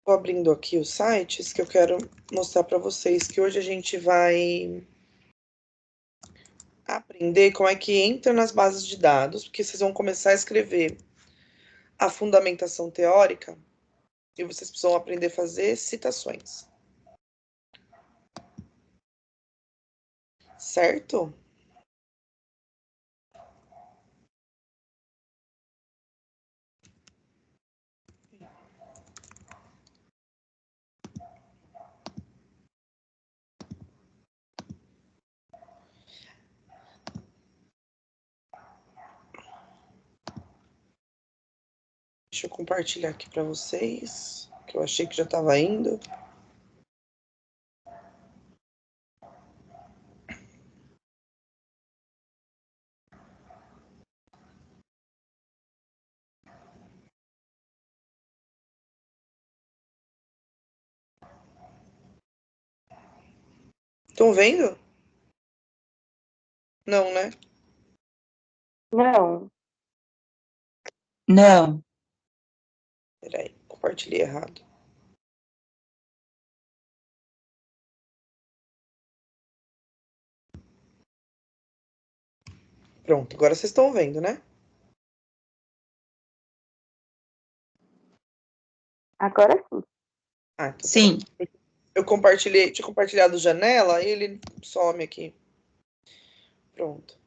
Estou abrindo aqui os sites que eu quero mostrar para vocês, que hoje a gente vai aprender como é que entra nas bases de dados, porque vocês vão começar a escrever a fundamentação teórica e vocês precisam aprender a fazer citações. Certo? Deixa eu compartilhar aqui para vocês, que eu achei que já estava indo. Estão vendo? Não, né? Não. Não. Peraí, compartilhei errado. Pronto, agora vocês estão vendo, né? Agora sim. Ah, então Sim. tá. Eu compartilhei, tinha compartilhado janela e ele some aqui. Pronto.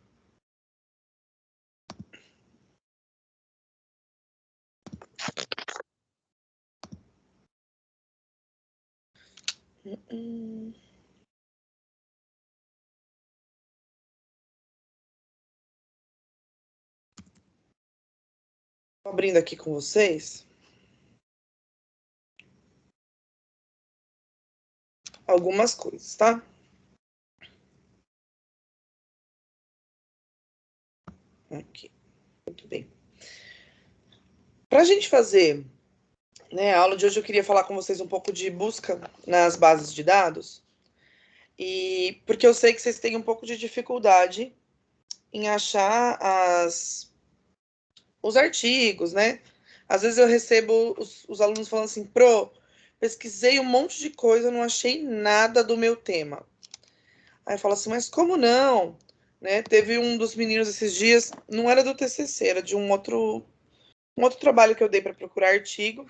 Tô abrindo aqui com vocês algumas coisas, tá? Aqui. Muito bem. Para a gente fazer, né, a aula de hoje, eu queria falar com vocês um pouco de busca nas bases de dados. E porque eu sei que vocês têm um pouco de dificuldade em achar os artigos, né? Às vezes eu recebo os alunos falando assim, pesquisei um monte de coisa, não achei nada do meu tema. Aí eu falo assim, mas como não? Né? Teve um dos meninos esses dias, não era do TCC, era de um outro trabalho que eu dei para procurar artigo.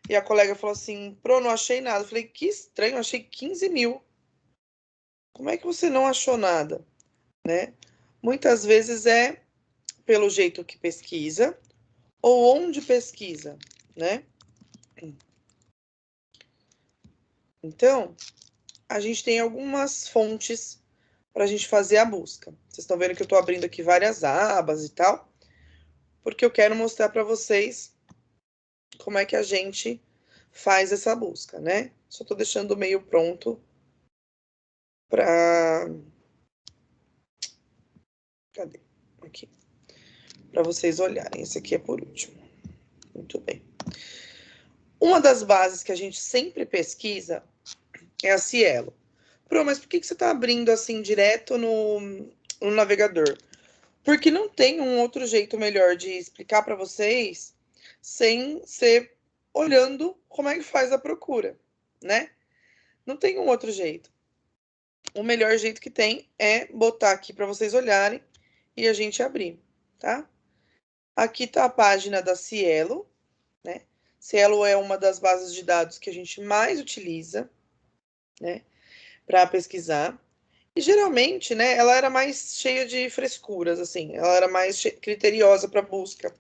E a colega falou assim, não achei nada. Eu falei, que estranho, achei 15 mil. Como é que você não achou nada? Né? Muitas vezes é pelo jeito que pesquisa ou onde pesquisa, né? Então, a gente tem algumas fontes para a gente fazer a busca. Vocês estão vendo que eu estou abrindo aqui várias abas e tal, porque eu quero mostrar para vocês como é que a gente faz essa busca, né? Só estou deixando o meio pronto para... Cadê? Aqui. Para vocês olharem. Esse aqui é por último. Muito bem. Uma das bases que a gente sempre pesquisa é a Cielo. Mas por que você está abrindo assim direto no navegador? Porque não tem um outro jeito melhor de explicar para vocês sem ser olhando como é que faz a procura, né? Não tem um outro jeito. O melhor jeito que tem é botar aqui para vocês olharem e a gente abrir, tá? Aqui tá a página da Cielo, né? Cielo é uma das bases de dados que a gente mais utiliza, né, para pesquisar. E geralmente, né, ela era mais cheia de frescuras, assim, ela era mais criteriosa para busca.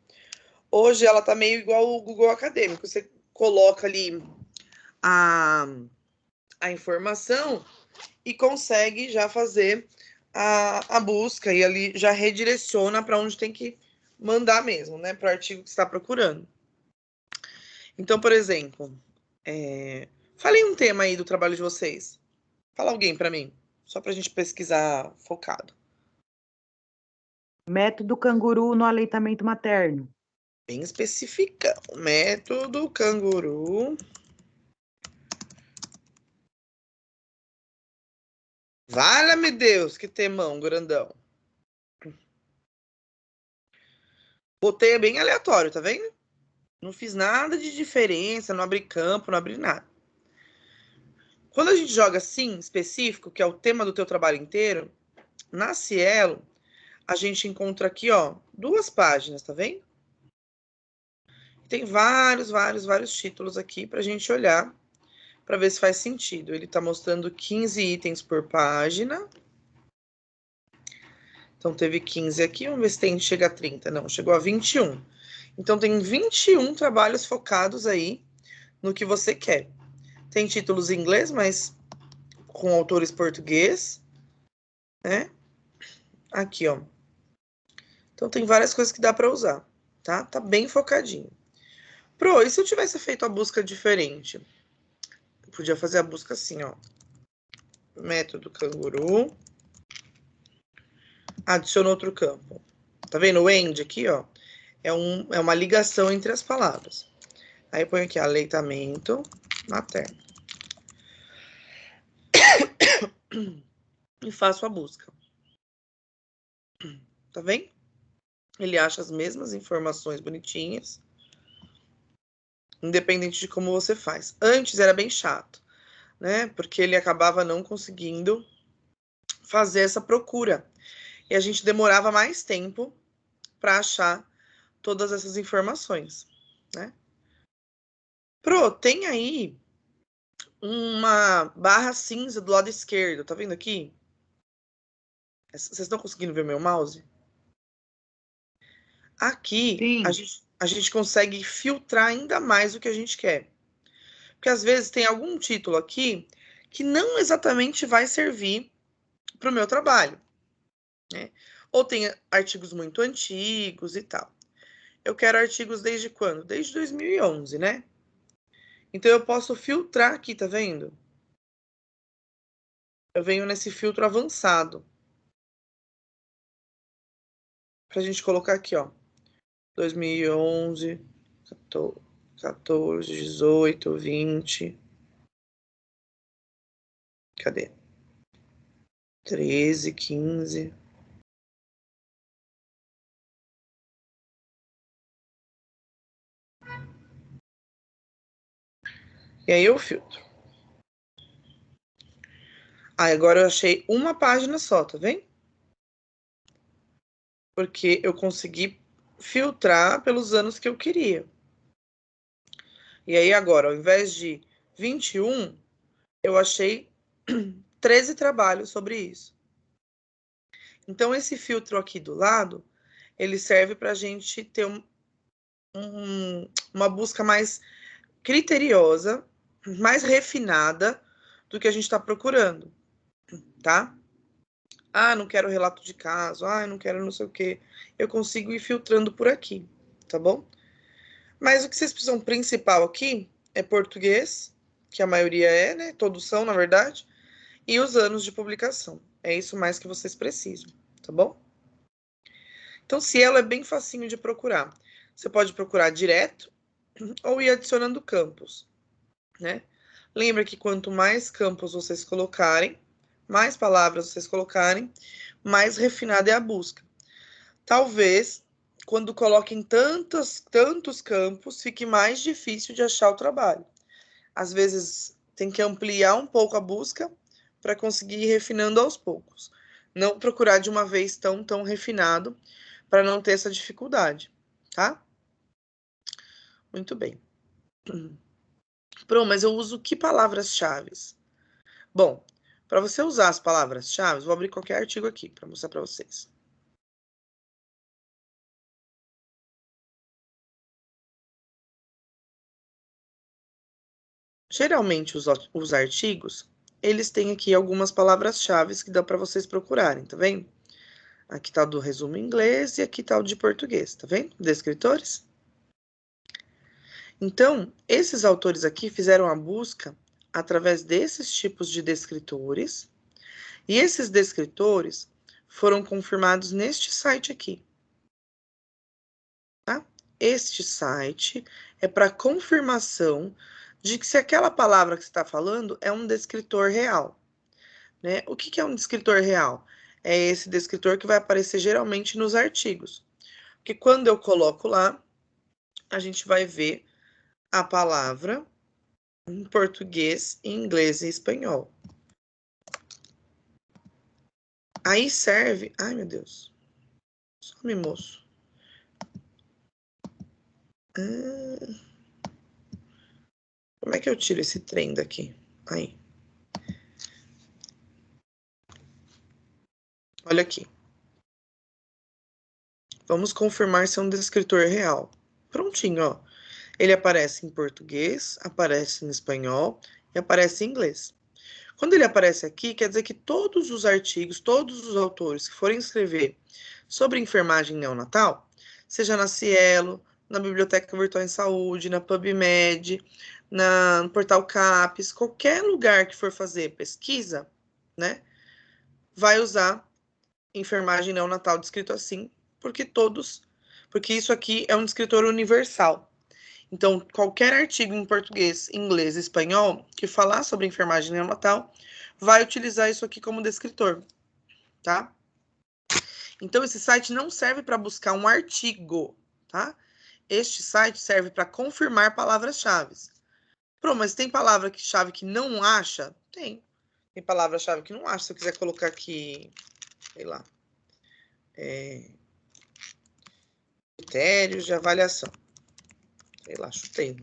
Hoje ela tá meio igual o Google Acadêmico, você coloca ali a informação e consegue já fazer a busca e ali já redireciona para onde tem que mandar mesmo, né, para o artigo que está procurando. Então, por exemplo, falei um tema aí do trabalho de vocês. Fala alguém para mim, só para a gente pesquisar focado. Método canguru no aleitamento materno. Bem especificão. Método canguru. Valha-me Deus, que temão grandão. Botei bem aleatório, tá vendo? Não fiz nada de diferença, não abri campo, não abri nada. Quando a gente joga assim, específico, que é o tema do teu trabalho inteiro, na Cielo, a gente encontra aqui, ó, 2 páginas, tá vendo? Tem vários títulos aqui pra gente olhar, para ver se faz sentido. Ele tá mostrando 15 itens por página. Então, teve 15 aqui, vamos ver se tem, chega a 30. Não, chegou a 21. Então, tem 21 trabalhos focados aí no que você quer. Tem títulos em inglês, mas com autores português, né? Aqui, ó. Então, tem várias coisas que dá para usar, tá? Tá bem focadinho. Pro, e se eu tivesse feito a busca diferente? Eu podia fazer a busca assim, ó. Método canguru. Adiciona outro campo. Tá vendo? O end aqui, ó. É uma ligação entre as palavras. Aí põe aqui aleitamento materno. E faço a busca. Tá vendo? Ele acha as mesmas informações bonitinhas, independente de como você faz. Antes era bem chato, né? Porque ele acabava não conseguindo fazer essa procura. E a gente demorava mais tempo para achar todas essas informações, né? Pro, tem aí uma barra cinza do lado esquerdo, tá vendo aqui? Vocês estão conseguindo ver meu mouse? Aqui, Sim. a gente consegue filtrar ainda mais o que a gente quer. Porque às vezes tem algum título aqui que não exatamente vai servir para o meu trabalho, né? Ou tem artigos muito antigos e tal. Eu quero artigos desde quando? Desde 2011, né? Então eu posso filtrar aqui, tá vendo? Eu venho nesse filtro avançado. Pra gente colocar aqui, ó. 2011, 14, 18, 20. Cadê? 13, 15. E aí eu filtro. Aí agora eu achei uma página só, tá vendo? Porque eu consegui filtrar pelos anos que eu queria. E aí agora, ao invés de 21, eu achei 13 trabalhos sobre isso. Então, esse filtro aqui do lado, ele serve para a gente ter uma busca mais criteriosa, mais refinada do que a gente está procurando, tá? Ah, não quero relato de caso, ah, não quero não sei o quê. Eu consigo ir filtrando por aqui, tá bom? Mas o que vocês precisam principal aqui é português, que a maioria é, né? Todos são, na verdade, e os anos de publicação. É isso mais que vocês precisam, tá bom? Então, Cielo é bem facinho de procurar. Você pode procurar direto ou ir adicionando campos, né? Lembra que quanto mais campos vocês colocarem, mais palavras vocês colocarem, mais refinada é a busca. Talvez, quando coloquem tantos campos, fique mais difícil de achar o trabalho. Às vezes, tem que ampliar um pouco a busca para conseguir ir refinando aos poucos. Não procurar de uma vez tão refinado, para não ter essa dificuldade, tá? Muito bem. Pronto, mas eu uso que palavras-chave? Bom, para você usar as palavras-chave, vou abrir qualquer artigo aqui para mostrar para vocês. Geralmente, os artigos, eles têm aqui algumas palavras-chave que dá para vocês procurarem, tá vendo? Aqui tá o do resumo em inglês e aqui tá o de português, tá vendo? Descritores. Então, esses autores aqui fizeram a busca através desses tipos de descritores, e esses descritores foram confirmados neste site aqui, tá? Este site é para confirmação de que se aquela palavra que você está falando é um descritor real, né? O que é um descritor real? É esse descritor que vai aparecer geralmente nos artigos. Porque quando eu coloco lá, a gente vai ver a palavra em português, inglês e espanhol. Aí serve... Ai, meu Deus. Some, moço. Como é que eu tiro esse trem daqui? Aí. Olha aqui. Vamos confirmar se é um descritor real. Prontinho, ó. Ele aparece em português, aparece em espanhol e aparece em inglês. Quando ele aparece aqui, quer dizer que todos os artigos, todos os autores que forem escrever sobre enfermagem neonatal, seja na Cielo, na Biblioteca Virtual em Saúde, na PubMed, no portal CAPES, qualquer lugar que for fazer pesquisa, né, vai usar enfermagem neonatal descrito assim, porque isso aqui é um descritor universal. Então, qualquer artigo em português, inglês e espanhol que falar sobre enfermagem neonatal vai utilizar isso aqui como descritor, tá? Então, esse site não serve para buscar um artigo, tá? Este site serve para confirmar palavras-chave. Pronto, mas tem palavra-chave que não acha? Tem. Tem palavra-chave que não acha. Se eu quiser colocar aqui, sei lá, critérios de avaliação. Sei lá, chutei.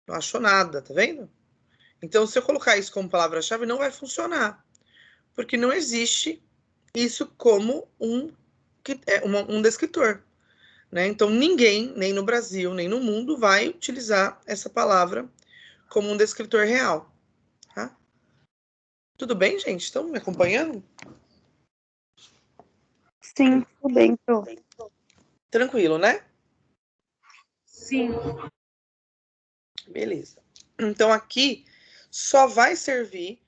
Não achou nada, tá vendo? Então, se eu colocar isso como palavra-chave, não vai funcionar. Porque não existe isso como um descritor. Né? Então, ninguém, nem no Brasil, nem no mundo, vai utilizar essa palavra como um descritor real. Tá? Tudo bem, gente? Estão me acompanhando? Sim, tudo bem, Pro. Tranquilo, né? Sim. Beleza. Então, aqui só vai servir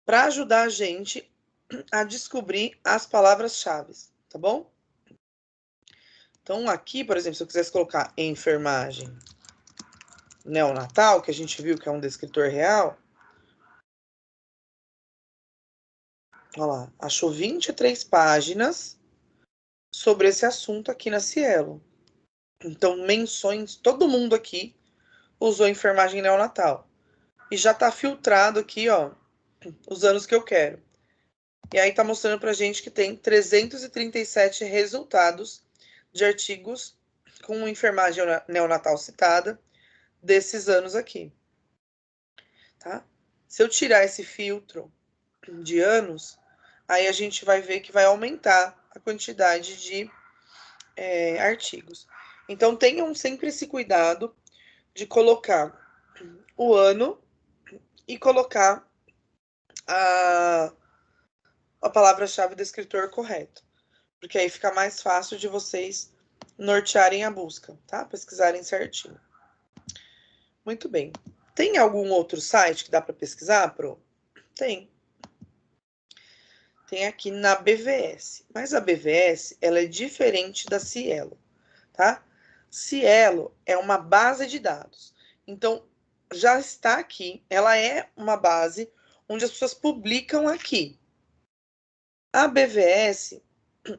para ajudar a gente a descobrir as palavras-chave, tá bom? Então, aqui, por exemplo, se eu quisesse colocar enfermagem neonatal, que a gente viu que é um descritor real, olha lá, achou 23 páginas sobre esse assunto aqui na Cielo. Então, menções, todo mundo aqui usou enfermagem neonatal. E já tá filtrado aqui, ó, os anos que eu quero. E aí tá mostrando pra gente que tem 337 resultados de artigos com enfermagem neonatal citada desses anos aqui. Tá? Se eu tirar esse filtro de anos, aí a gente vai ver que vai aumentar a quantidade de artigos. Então, tenham sempre esse cuidado de colocar o ano e colocar a palavra-chave do escritor correto. Porque aí fica mais fácil de vocês nortearem a busca, tá? Pesquisarem certinho. Muito bem. Tem algum outro site que dá para pesquisar, Pro? Tem. Tem aqui na BVS. Mas a BVS, ela é diferente da Cielo, tá? Cielo é uma base de dados. Então, já está aqui. Ela é uma base onde as pessoas publicam aqui. A BVS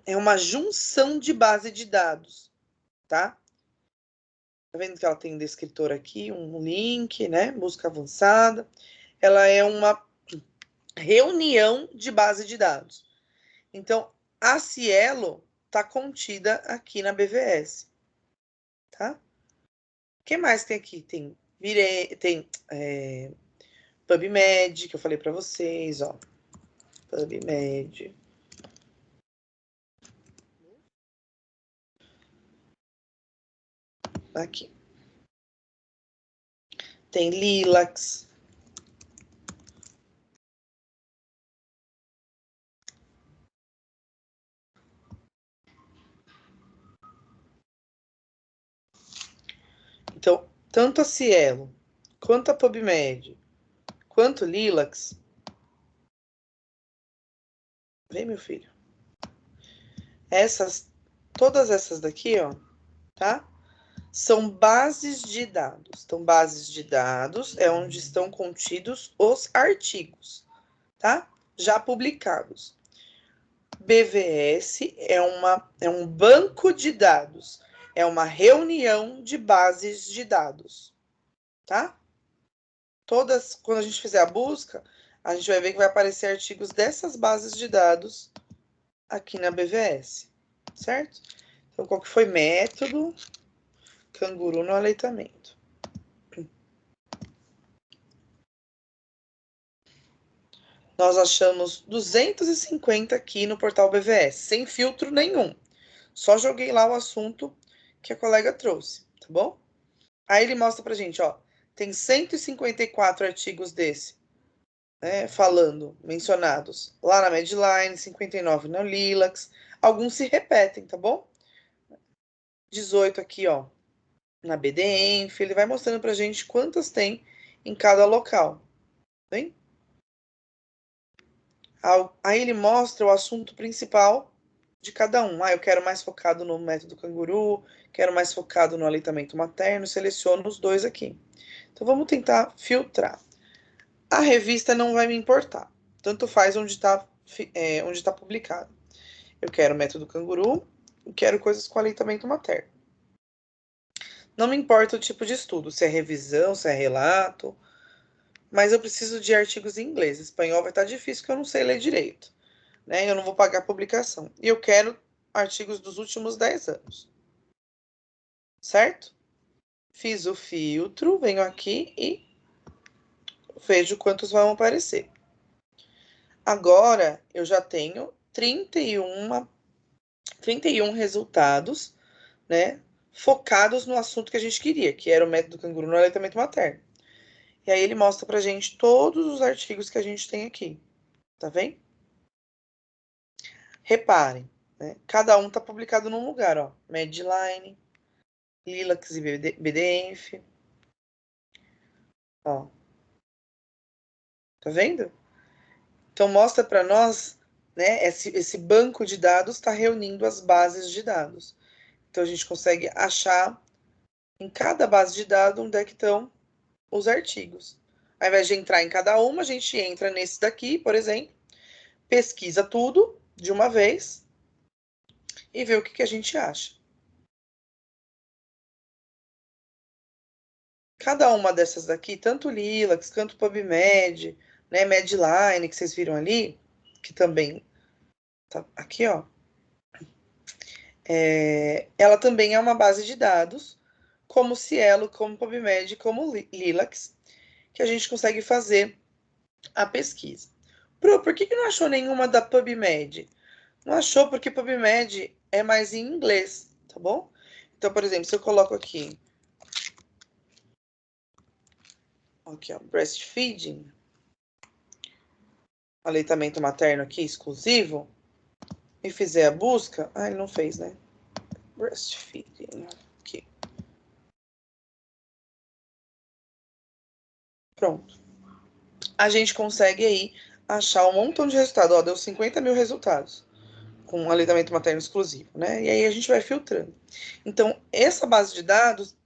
é uma junção de base de dados, tá? Tá vendo que ela tem um descritor aqui, um link, né? Busca avançada. Ela é uma reunião de base de dados. Então, a Cielo está contida aqui na BVS, tá? O que mais tem aqui? Tem PubMed, que eu falei para vocês, ó. PubMed. Aqui. Tem Lilacs. Então, tanto a Cielo, quanto a PubMed, quanto Lilacs. Vem, meu filho. Todas essas daqui, ó, tá? São bases de dados. Então, bases de dados é onde estão contidos os artigos, tá? Já publicados. BVS é um banco de dados. É uma reunião de bases de dados, tá? Todas, quando a gente fizer a busca, a gente vai ver que vai aparecer artigos dessas bases de dados aqui na BVS, certo? Então, qual que foi método canguru no aleitamento? Nós achamos 250 aqui no portal BVS, sem filtro nenhum. Só joguei lá o assunto que a colega trouxe, tá bom? Aí ele mostra pra gente, ó, tem 154 artigos desse, né, falando, mencionados lá na Medline, 59 no Lilacs, alguns se repetem, tá bom? 18 aqui, ó, na BDENF, ele vai mostrando pra gente quantas tem em cada local, bem? Aí ele mostra o assunto principal de cada um. Eu quero mais focado no método canguru, quero mais focado no aleitamento materno, seleciono os dois aqui. Então vamos tentar filtrar. A revista não vai me importar, tanto faz onde está publicado. Eu quero método canguru e quero coisas com aleitamento materno. Não me importa o tipo de estudo, se é revisão, se é relato, mas eu preciso de artigos em inglês. Espanhol vai estar difícil, porque eu não sei ler direito, né? Eu não vou pagar publicação. E eu quero artigos dos últimos 10 anos. Certo? Fiz o filtro, venho aqui e vejo quantos vão aparecer. Agora, eu já tenho 31 resultados, né? Focados no assunto que a gente queria, que era o método canguru no aleitamento materno. E aí ele mostra pra gente todos os artigos que a gente tem aqui. Tá vendo? Reparem, né? Cada um tá publicado num lugar, ó. Medline, Lilacs e BDENF. Ó. Tá vendo? Então mostra para nós, né? Esse banco de dados está reunindo as bases de dados. Então a gente consegue achar em cada base de dados onde é que estão os artigos. Ao invés de entrar em cada uma, a gente entra nesse daqui, por exemplo, pesquisa tudo de uma vez e vê o que a gente acha. Cada uma dessas daqui, tanto Lilacs, quanto PubMed, né, Medline, que vocês viram ali, que também tá aqui, ó. Ela também é uma base de dados, como Cielo, como PubMed, como Lilacs, que a gente consegue fazer a pesquisa. Por que não achou nenhuma da PubMed? Não achou porque PubMed é mais em inglês, tá bom? Então, por exemplo, se eu coloco aqui, ó, breastfeeding, aleitamento materno aqui exclusivo, e fizer a busca, ele não fez, né? Breastfeeding, aqui. Pronto. A gente consegue aí achar um montão de resultados. Ó, deu 50 mil resultados com um aleitamento materno exclusivo, né? E aí a gente vai filtrando. Então, essa base de dados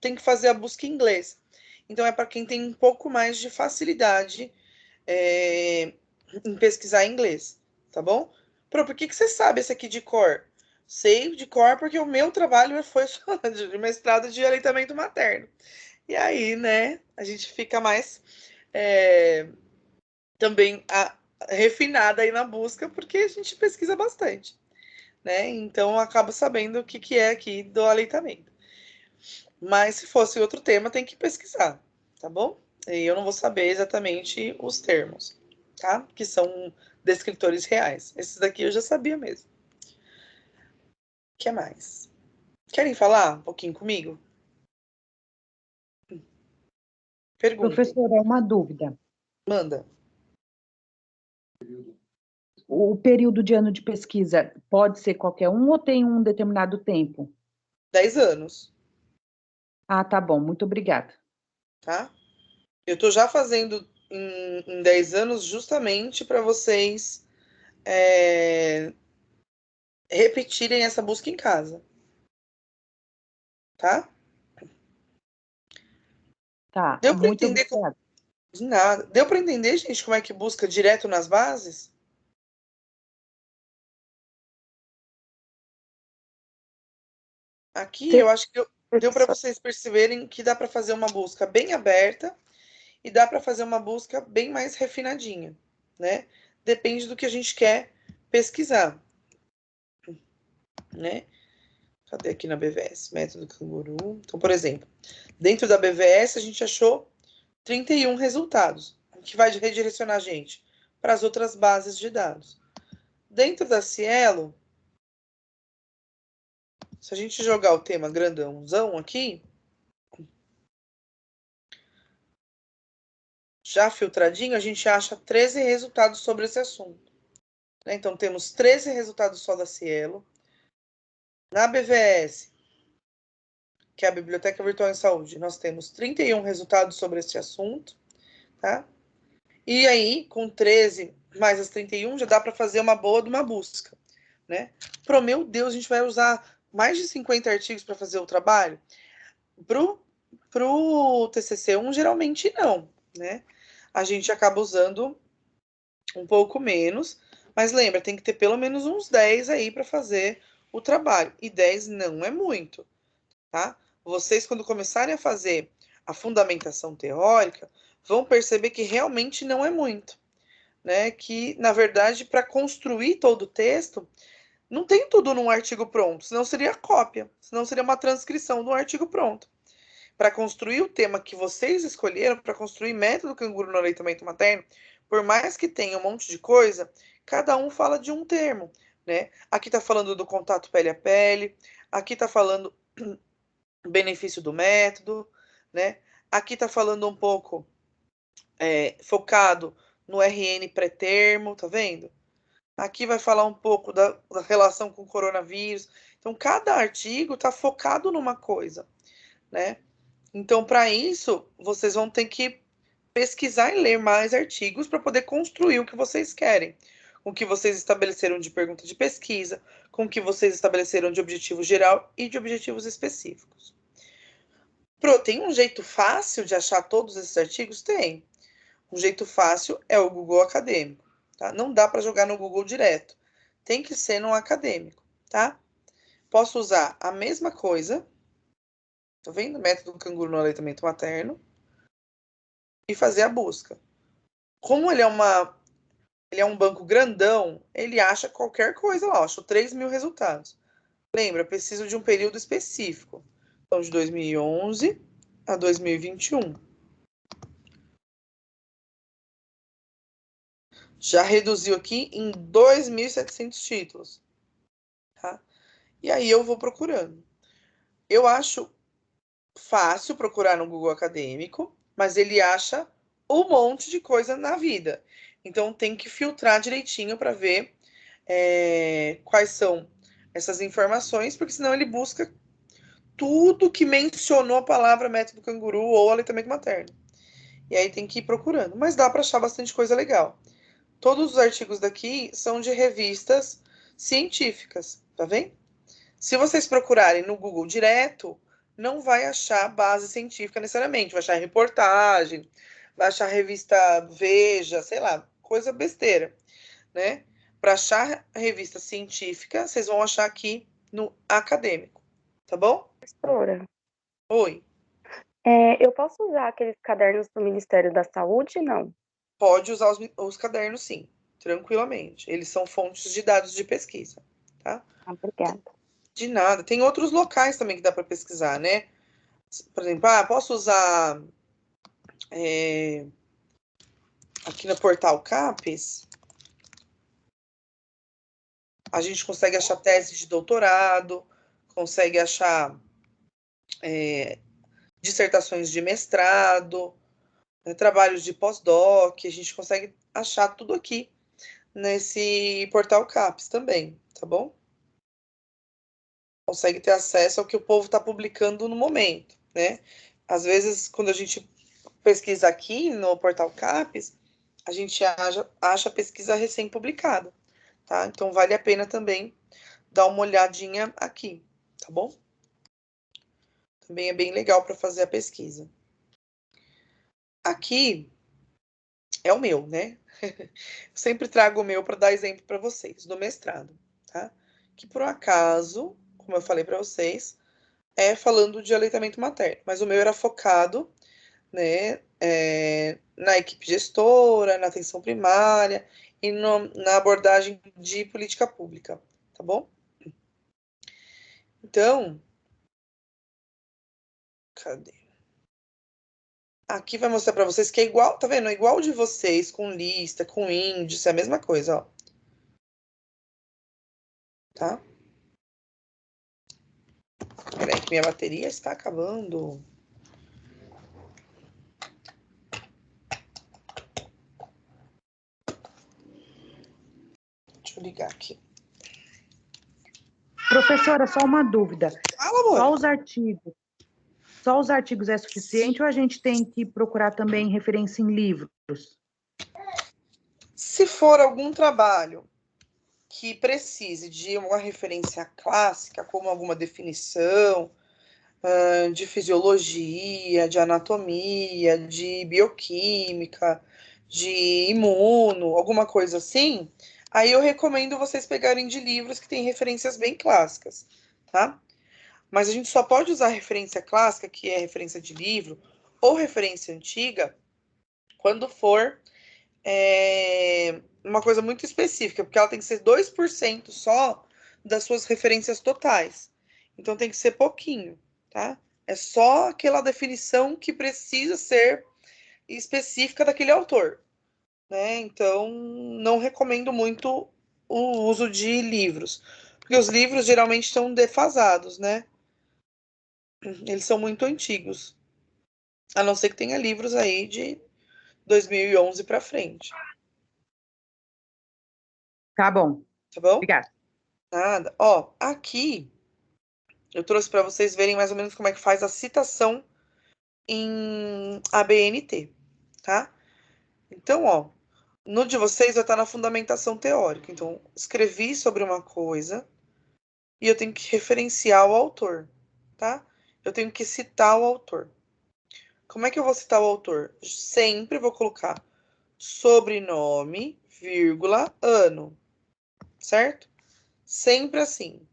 tem que fazer a busca em inglês. Então, é para quem tem um pouco mais de facilidade em pesquisar em inglês, tá bom? Por que você sabe esse aqui de cor? Sei de cor porque o meu trabalho foi de mestrado de aleitamento materno. E aí, né, a gente fica mais também refinada aí na busca, porque a gente pesquisa bastante, né? Então, acaba sabendo o que é aqui do aleitamento. Mas se fosse outro tema, tem que pesquisar, tá bom? E eu não vou saber exatamente os termos, tá? Que são descritores reais. Esses daqui eu já sabia mesmo. O que mais? Querem falar um pouquinho comigo? Perguntem. Professora, uma dúvida. Manda. O período de ano de pesquisa pode ser qualquer um ou tem um determinado tempo? 10 anos, Tá bom, muito obrigada. tá? Eu tô já fazendo em 10 anos justamente para vocês repetirem essa busca em casa, tá? Tá, Deu para muito entender obrigada. de nada. Deu para entender, gente, como é que busca direto nas bases? Aqui Sim, eu acho que deu para professora. vocês perceberem que dá para fazer uma busca bem aberta e dá para fazer uma busca bem mais refinadinha, né? Depende do que a gente quer pesquisar, né? Cadê aqui na BVS? Método canguru. Então, por exemplo, dentro da BVS a gente achou 31 resultados, que vai redirecionar a gente para as outras bases de dados. Dentro da Cielo, se a gente jogar o tema grandãozão aqui, já filtradinho, a gente acha 13 resultados sobre esse assunto. Então, temos 13 resultados só da Cielo. Na BVS, que é a Biblioteca Virtual em Saúde, nós temos 31 resultados sobre esse assunto, tá? E aí, com 13 mais as 31, já dá para fazer uma boa de uma busca, né? Meu Deus, a gente vai usar mais de 50 artigos para fazer o trabalho? Pro TCC1, geralmente não, né? A gente acaba usando um pouco menos, mas lembra, tem que ter pelo menos uns 10 aí para fazer o trabalho. E 10 não é muito, tá? Vocês, quando começarem a fazer a fundamentação teórica, vão perceber que realmente não é muito, né? Que, na verdade, para construir todo o texto, não tem tudo num artigo pronto, senão seria cópia, senão seria uma transcrição de um artigo pronto. Para construir o tema que vocês escolheram, para construir método canguru no aleitamento materno, por mais que tenha um monte de coisa, cada um fala de um termo, né? Aqui está falando do contato pele a pele, aqui está falando do benefício do método, né? Aqui está falando um pouco focado no RN pré-termo, tá vendo? Aqui vai falar um pouco da relação com o coronavírus. Então, cada artigo está focado numa coisa, né? Então, para isso, vocês vão ter que pesquisar e ler mais artigos para poder construir o que vocês querem. Com o que vocês estabeleceram de pergunta de pesquisa, com o que vocês estabeleceram de objetivo geral e de objetivos específicos. Tem um jeito fácil de achar todos esses artigos? Tem. Um jeito fácil é o Google Acadêmico, tá? Não dá para jogar no Google direto. Tem que ser no acadêmico, tá? Posso usar a mesma coisa, tá vendo? Método canguru no aleitamento materno, e fazer a busca. Como ele é um banco grandão, ele acha qualquer coisa lá. Acho 3.000 resultados. Lembra, preciso de um período específico. Então, de 2011 a 2021. Já reduziu aqui em 2.700 títulos. Tá? E aí eu vou procurando. Eu acho fácil procurar no Google Acadêmico, mas ele acha um monte de coisa na vida. Então tem que filtrar direitinho para ver quais são essas informações, porque senão ele busca tudo que mencionou a palavra método canguru ou aleitamento materno. E aí tem que ir procurando. Mas dá para achar bastante coisa legal. Todos os artigos daqui são de revistas científicas, tá vendo? Se vocês procurarem no Google direto, não vai achar base científica necessariamente. Vai achar reportagem, vai achar revista Veja, sei lá, coisa besteira, né? Para achar a revista científica, vocês vão achar aqui no acadêmico, tá bom? Professora, Oi. eu posso usar aqueles cadernos do Ministério da Saúde? Não. Pode usar os cadernos, sim, tranquilamente. Eles são fontes de dados de pesquisa, tá? Obrigada. De nada. Tem outros locais também que dá para pesquisar, né? Por exemplo, posso usar aqui no portal CAPES. A gente consegue achar tese de doutorado, consegue achar dissertações de mestrado, trabalhos de pós-doc. A gente consegue achar tudo aqui nesse portal CAPES também, tá bom? Consegue ter acesso ao que o povo está publicando no momento, né? Às vezes, quando a gente pesquisa aqui no portal CAPES, a gente acha pesquisa recém-publicada, tá? Então, vale a pena também dar uma olhadinha aqui, tá bom? Também é bem legal para fazer a pesquisa. Aqui é o meu, né? Sempre trago o meu para dar exemplo para vocês, do mestrado, tá? Que por acaso, como eu falei para vocês, é falando de aleitamento materno, mas o meu era focado, né, na equipe gestora, na atenção primária e na abordagem de política pública, tá bom? Então, cadê? Aqui vai mostrar para vocês que é igual, tá vendo? É igual de vocês, com lista, com índice, é a mesma coisa, ó. Tá? Peraí, que minha bateria está acabando. Deixa eu ligar aqui. Professora, só uma dúvida. Fala, amor. Só os artigos é suficiente ou a gente tem que procurar também referência em livros? Se for algum trabalho que precise de uma referência clássica, como alguma definição, de fisiologia, de anatomia, de bioquímica, de imuno, alguma coisa assim, aí eu recomendo vocês pegarem de livros que têm referências bem clássicas, tá? Mas a gente só pode usar referência clássica, que é referência de livro, ou referência antiga, quando for uma coisa muito específica, porque ela tem que ser 2% só das suas referências totais. Então tem que ser pouquinho, tá? É só aquela definição que precisa ser específica daquele autor, né? Então não recomendo muito o uso de livros, porque os livros geralmente estão defasados, né? Eles são muito antigos, a não ser que tenha livros aí de 2011 para frente, Tá bom. tá bom? Obrigada. Nada. Ó, aqui eu trouxe para vocês verem mais ou menos como é que faz a citação em ABNT, tá? Então, ó, no de vocês vai estar na fundamentação teórica. Então, escrevi sobre uma coisa e eu tenho que referenciar o autor, tá? Eu tenho que citar o autor. Como é que eu vou citar o autor? Sempre vou colocar sobrenome, vírgula, ano, certo? Sempre assim.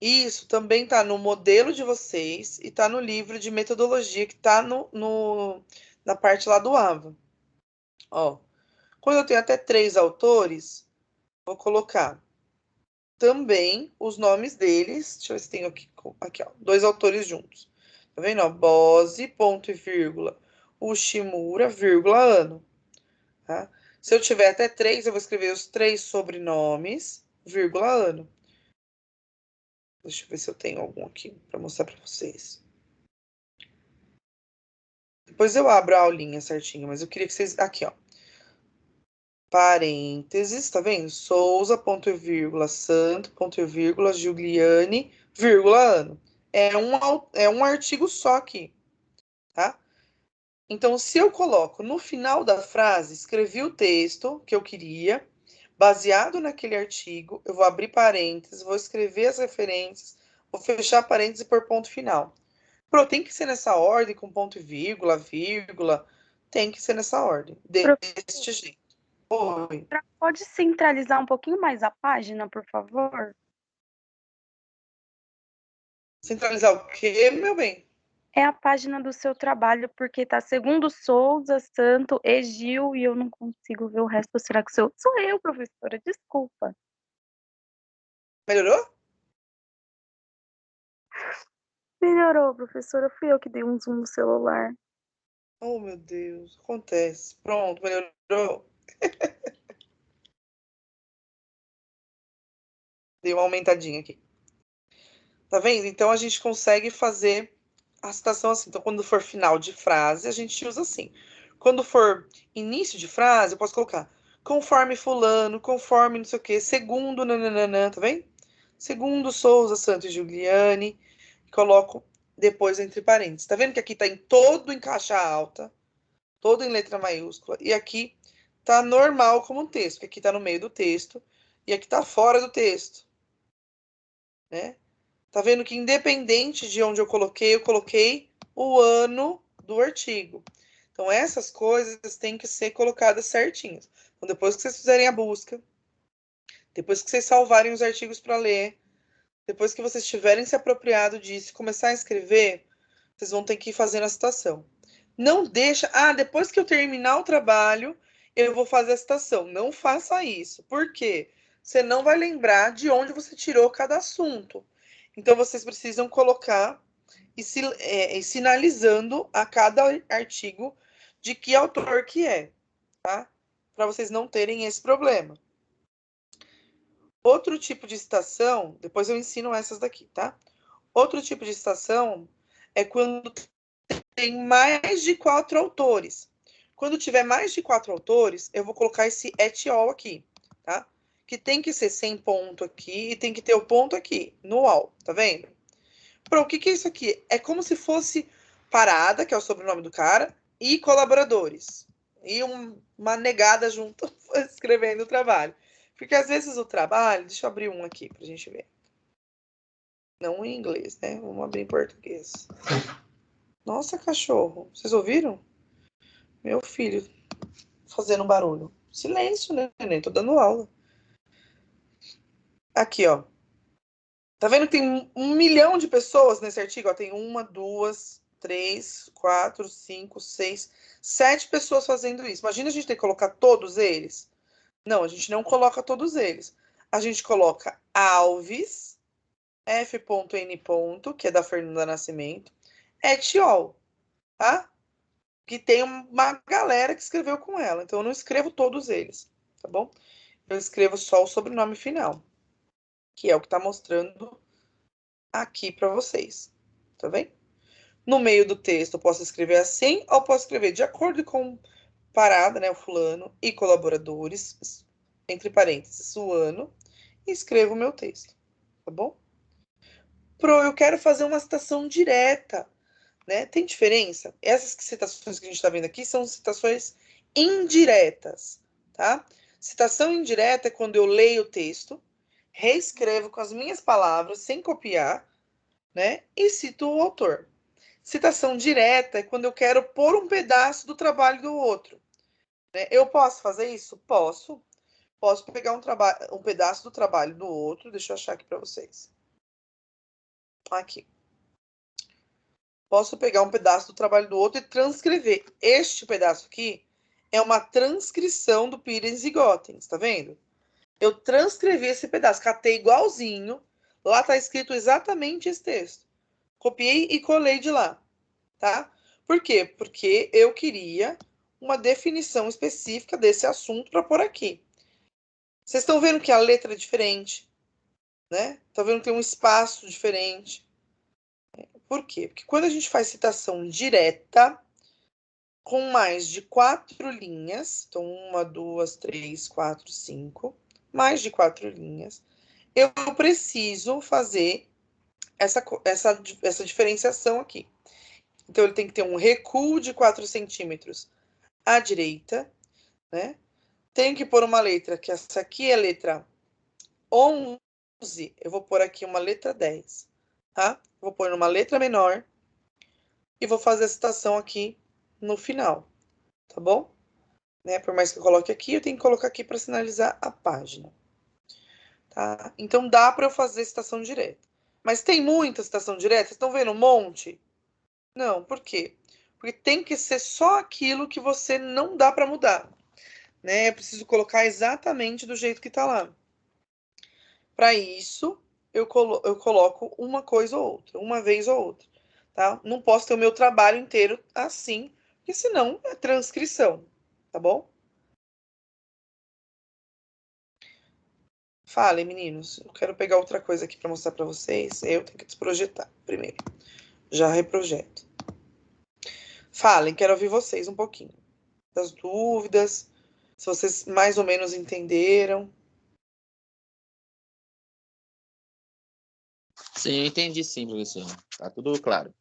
Isso também está no modelo de vocês e está no livro de metodologia que está na parte lá do AVA. Ó, quando eu tenho até 3 autores, vou colocar também os nomes deles. Deixa eu ver se tem aqui ó, 2 autores juntos. Tá vendo? Ó, Bose, ponto e vírgula, Ushimura, vírgula, ano. Tá? Se eu tiver até 3, eu vou escrever os 3 sobrenomes, vírgula, ano. Deixa eu ver se eu tenho algum aqui para mostrar para vocês. Depois eu abro a aulinha certinho, mas eu queria que vocês... Aqui, ó. Parênteses, tá vendo? Souza, ponto e vírgula, Santo, ponto e vírgula, Giuliani, vírgula, ano. É um artigo só aqui, tá? Então, se eu coloco no final da frase, escrevi o texto que eu queria, baseado naquele artigo, eu vou abrir parênteses, vou escrever as referências, vou fechar parênteses e pôr ponto final. Tem que ser nessa ordem, com ponto e vírgula, vírgula, tem que ser nessa ordem, deste jeito. Oi. Pode centralizar um pouquinho mais a página, por favor? Centralizar o quê, meu bem? É a página do seu trabalho, porque tá segundo Souza, Santo e Gil, e eu não consigo ver o resto. Será que sou eu, professora? Desculpa. Melhorou? Melhorou, professora. Fui eu que dei um zoom no celular. Oh, meu Deus, acontece. Pronto, melhorou. Dei uma aumentadinha aqui. Tá vendo? Então a gente consegue fazer a citação assim. Então, quando for final de frase, a gente usa assim. Quando for início de frase, eu posso colocar conforme fulano, conforme não sei o quê, segundo nananana, tá vendo? Segundo Souza, Santos e Giuliani, coloco depois entre parênteses. Tá vendo que aqui tá em todo em caixa alta, todo em letra maiúscula, e aqui tá normal como um texto, porque aqui tá no meio do texto, e aqui tá fora do texto, né? Tá vendo que independente de onde eu coloquei o ano do artigo. Então, essas coisas têm que ser colocadas certinhas. Então, depois que vocês fizerem a busca, depois que vocês salvarem os artigos para ler, depois que vocês tiverem se apropriado disso e começar a escrever, vocês vão ter que ir fazendo a citação. Não deixa... depois que eu terminar o trabalho, eu vou fazer a citação. Não faça isso. Por quê? Você não vai lembrar de onde você tirou cada assunto. Então, vocês precisam colocar e sinalizando a cada artigo de que autor que é, tá? Para vocês não terem esse problema. Outro tipo de citação, depois eu ensino essas daqui, tá? Outro tipo de citação é quando tem mais de 4 autores. Quando tiver mais de 4 autores, eu vou colocar esse et al aqui, tá? Que tem que ser sem ponto aqui e tem que ter o ponto aqui, no al, tá vendo? Pro, o que é isso aqui? É como se fosse Parada, que é o sobrenome do cara, e colaboradores. E uma negada junto escrevendo o trabalho. Porque às vezes o trabalho... Deixa eu abrir um aqui pra gente ver. Não em inglês, né? Vamos abrir em português. Nossa, cachorro. Vocês ouviram? Meu filho fazendo barulho. Silêncio, né? Nem tô dando aula. Aqui, ó. Tá vendo que tem 1 milhão de pessoas nesse artigo? Ó, tem 1, 2, 3, 4, 5, 6, 7 pessoas fazendo isso. Imagina a gente ter que colocar todos eles. Não, a gente não coloca todos eles. A gente coloca Alves, F.N. que é da Fernanda Nascimento, et al, tá? Que tem uma galera que escreveu com ela. Então, eu não escrevo todos eles, tá bom? Eu escrevo só o sobrenome final, que é o que tá mostrando aqui para vocês, tá vendo? No meio do texto, eu posso escrever assim, ou posso escrever de acordo com Parada, né, o fulano, e colaboradores, entre parênteses, o ano, e escrevo o meu texto, tá bom? Eu quero fazer uma citação direta, né? Tem diferença? Essas citações que a gente está vendo aqui são citações indiretas, tá? Citação indireta é quando eu leio o texto, reescrevo com as minhas palavras, sem copiar, né? E cito o autor. Citação direta é quando eu quero pôr um pedaço do trabalho do outro, né? Eu posso fazer isso? Posso. Posso pegar um pedaço do trabalho do outro. Deixa eu achar aqui para vocês. Aqui. Posso pegar um pedaço do trabalho do outro e transcrever. Este pedaço aqui é uma transcrição do Pires e Gottens, tá vendo? Eu transcrevi esse pedaço, catei igualzinho. Lá tá escrito exatamente esse texto. Copiei e colei de lá, tá? Por quê? Porque eu queria uma definição específica desse assunto para pôr aqui. Vocês estão vendo que a letra é diferente, né? Estão vendo que tem um espaço diferente. Por quê? Porque quando a gente faz citação direta, com mais de 4 linhas, então 1, 2, 3, 4, 5, mais de 4 linhas, eu preciso fazer essa diferenciação aqui. Então, ele tem que ter um recuo de 4 centímetros à direita, né? Tem que pôr uma letra, que essa aqui é a letra 11, eu vou pôr aqui uma letra 10, tá? Vou pôr uma letra menor e vou fazer a citação aqui no final, tá bom? Né? Por mais que eu coloque aqui, eu tenho que colocar aqui para sinalizar a página, tá? Então, dá para eu fazer citação direta. Mas tem muita citação direta? Vocês estão vendo um monte? Não, por quê? Porque tem que ser só aquilo que você não dá para mudar, né? Eu preciso colocar exatamente do jeito que está lá. Para isso, eu coloco uma coisa ou outra, uma vez ou outra, tá? Não posso ter o meu trabalho inteiro assim, porque senão é transcrição, tá bom? Falem, meninos. Eu quero pegar outra coisa aqui para mostrar para vocês. Eu tenho que desprojetar primeiro. Já reprojeto. Falem, quero ouvir vocês um pouquinho. Das dúvidas, se vocês mais ou menos entenderam. Sim, eu entendi sim, professor. Tá tudo claro.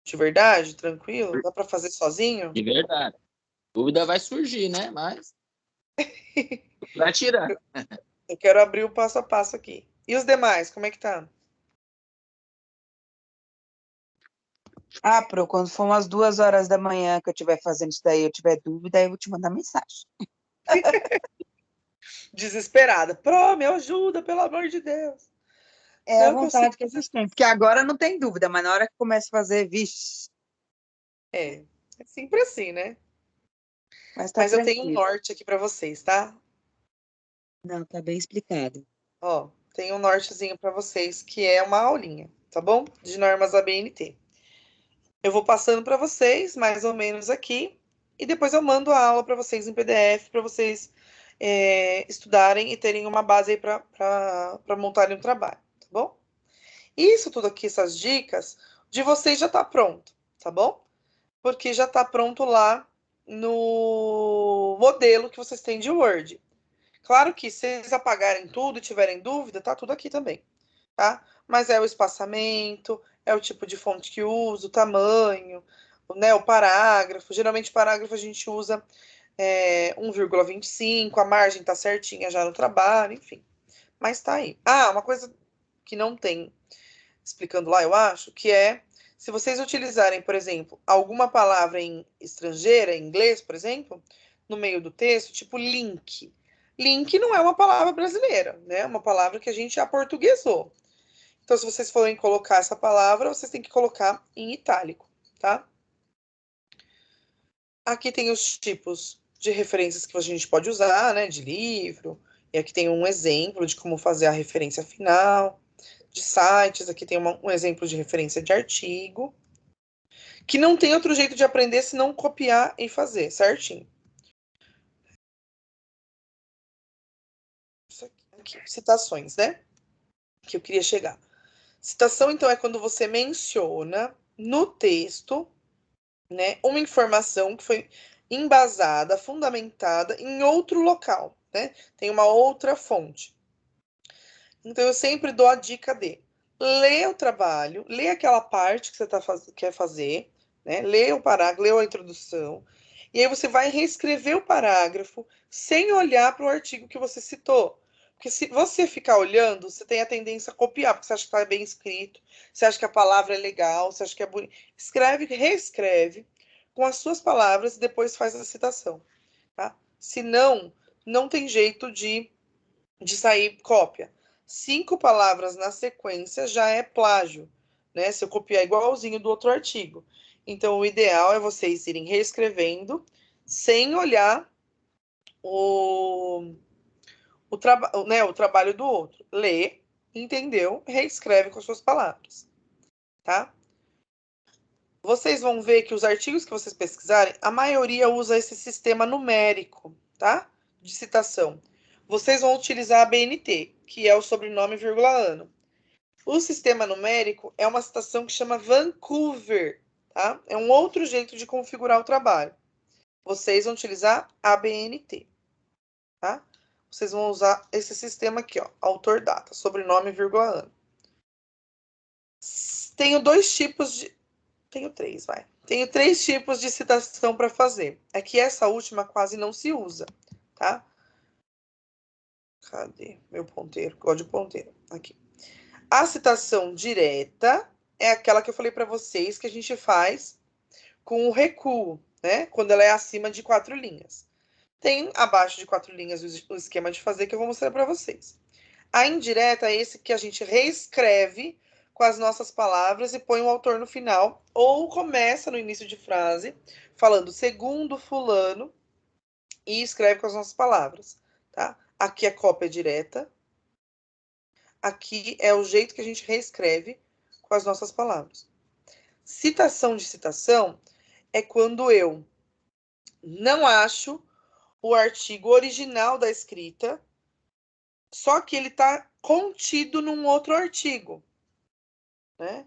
De verdade? Tranquilo? Dá para fazer sozinho? De verdade. Dúvida vai surgir, né? Mas vai tirar. Eu quero abrir o passo a passo aqui. E os demais, como é que tá? Pro, quando for umas 2 horas da manhã que eu estiver fazendo isso daí, eu tiver dúvida, aí eu vou te mandar mensagem. Desesperada. Pro, me ajuda, pelo amor de Deus. É a Não que eu vontade que a sei. gente tem, porque agora não tem dúvida, mas na hora que começa a fazer, vixe, É sempre assim, né? mas tá Mas eu tenho um tranquilo. norte aqui para vocês, tá? Não, tá bem explicado. Ó, tem um nortezinho para vocês, que é uma aulinha, tá bom? De normas ABNT. Eu vou passando para vocês, mais ou menos aqui, e depois eu mando a aula para vocês em PDF, para vocês estudarem e terem uma base aí para montarem um trabalho, tá bom? Isso tudo aqui, essas dicas, de vocês já tá pronto, tá bom? Porque já tá pronto lá no modelo que vocês têm de Word. Claro que se vocês apagarem tudo e tiverem dúvida, tá tudo aqui também, tá? Mas é o espaçamento, é o tipo de fonte que usa, o tamanho, né, o parágrafo. Geralmente, parágrafo a gente usa 1,25, a margem tá certinha já no trabalho, enfim. Mas tá aí. Ah, uma coisa que não tem explicando lá, eu acho, que é se vocês utilizarem, por exemplo, alguma palavra em estrangeira, em inglês, por exemplo, no meio do texto, tipo link. Link não é uma palavra brasileira, né? É uma palavra que a gente aportuguesou. Então, se vocês forem colocar essa palavra, vocês têm que colocar em itálico, tá? Aqui tem os tipos de referências que a gente pode usar, né? De livro. E aqui tem um exemplo de como fazer a referência final. De sites, aqui tem um exemplo de referência de artigo. Que não tem outro jeito de aprender senão copiar e fazer, certinho. Isso aqui, citações, né? Que eu queria chegar. Citação, então, é quando você menciona no texto, né, uma informação que foi embasada, fundamentada em outro local, né? Tem uma outra fonte. Então, eu sempre dou a dica de ler o trabalho, ler aquela parte que você quer fazer, né? Lê o parágrafo, lê a introdução, e aí você vai reescrever o parágrafo sem olhar para o artigo que você citou. Porque se você ficar olhando, você tem a tendência a copiar, porque você acha que está bem escrito, você acha que a palavra é legal, você acha que é bonito. Escreve, reescreve com as suas palavras e depois faz a citação, tá? Senão, não tem jeito de sair cópia. 5 palavras na sequência já é plágio, né? Se eu copiar igualzinho do outro artigo. Então, o ideal é vocês irem reescrevendo sem olhar o trabalho do outro. Lê, entendeu? Reescreve com as suas palavras, tá? Vocês vão ver que os artigos que vocês pesquisarem, a maioria usa esse sistema numérico, tá? De citação. Vocês vão utilizar a BNT, que é o sobrenome, vírgula, ano. O sistema numérico é uma citação que chama Vancouver, tá? É um outro jeito de configurar o trabalho. Vocês vão utilizar a BNT, tá? Vocês vão usar esse sistema aqui, ó, autor data, sobrenome, vírgula, ano. Tenho dois tipos de... Tenho três, vai. Tenho 3 tipos de citação para fazer. É que essa última quase não se usa, tá? Cadê meu ponteiro? Código ponteiro. Aqui. A citação direta é aquela que eu falei para vocês que a gente faz com o recuo, né? Quando ela é acima de 4 linhas. Tem abaixo de 4 linhas o esquema de fazer que eu vou mostrar para vocês. A indireta é esse que a gente reescreve com as nossas palavras e põe o autor no final, ou começa no início de frase, falando segundo fulano, e escreve com as nossas palavras, tá? Aqui é cópia direta, aqui é o jeito que a gente reescreve com as nossas palavras. Citação de citação é quando eu não acho o artigo original da escrita, só que ele está contido num outro artigo, né?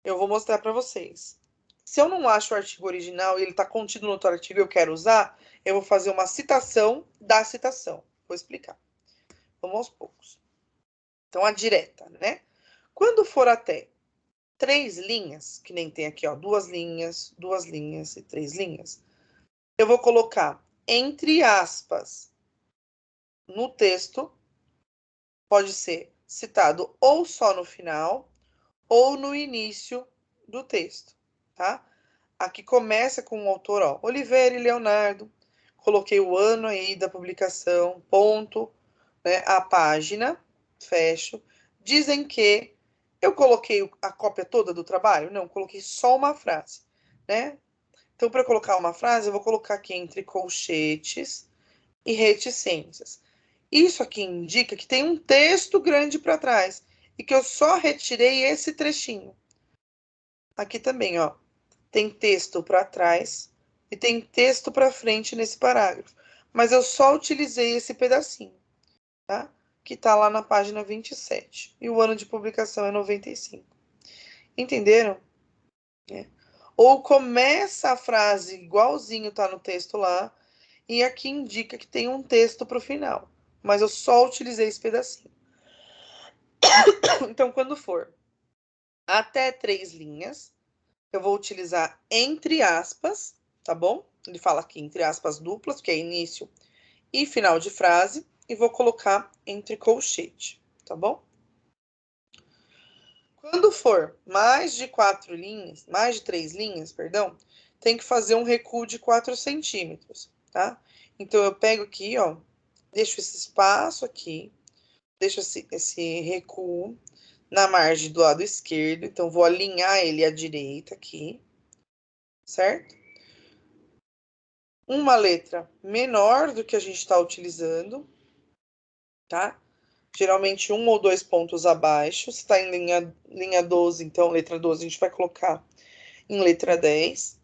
Eu vou mostrar para vocês. Se eu não acho o artigo original e ele está contido no outro artigo e eu quero usar, eu vou fazer uma citação da citação. Vou explicar. Vamos aos poucos. Então, a direta, né? Quando for até 3 linhas, que nem tem aqui, ó, 2 linhas e 3 linhas, eu vou colocar entre aspas no texto, pode ser citado ou só no final ou no início do texto, tá? Aqui começa com o autor, ó, Oliveira e Leonardo. Coloquei o ano aí da publicação, ponto, né? A página, fecho. dizem que eu coloquei a cópia toda do trabalho? Não, coloquei só uma frase, né? Então, para colocar uma frase, eu vou colocar aqui entre colchetes e reticências. Isso aqui indica que tem um texto grande para trás e que eu só retirei esse trechinho. Aqui também, ó, tem texto para trás e tem texto para frente nesse parágrafo. Mas eu só utilizei esse pedacinho, tá? Que tá lá na página 27. E o ano de publicação é 95. Entenderam? É. Ou começa a frase igualzinho tá no texto lá, e aqui indica que tem um texto para o final. Mas eu só utilizei esse pedacinho. Então, quando for até 3 linhas, eu vou utilizar entre aspas, tá bom? Ele fala aqui entre aspas duplas, que é início e final de frase, e vou colocar entre colchete, tá bom? Quando for mais de 4 linhas, mais de 3 linhas, perdão, tem que fazer um recuo de 4 centímetros, tá? Então, eu pego aqui, ó, deixo esse espaço aqui, deixo esse recuo na margem do lado esquerdo, então vou alinhar ele à direita aqui, certo? Uma letra menor do que a gente está utilizando, tá? Geralmente 1 ou 2 pontos abaixo. Se está em linha 12, então letra 12 a gente vai colocar em letra 10.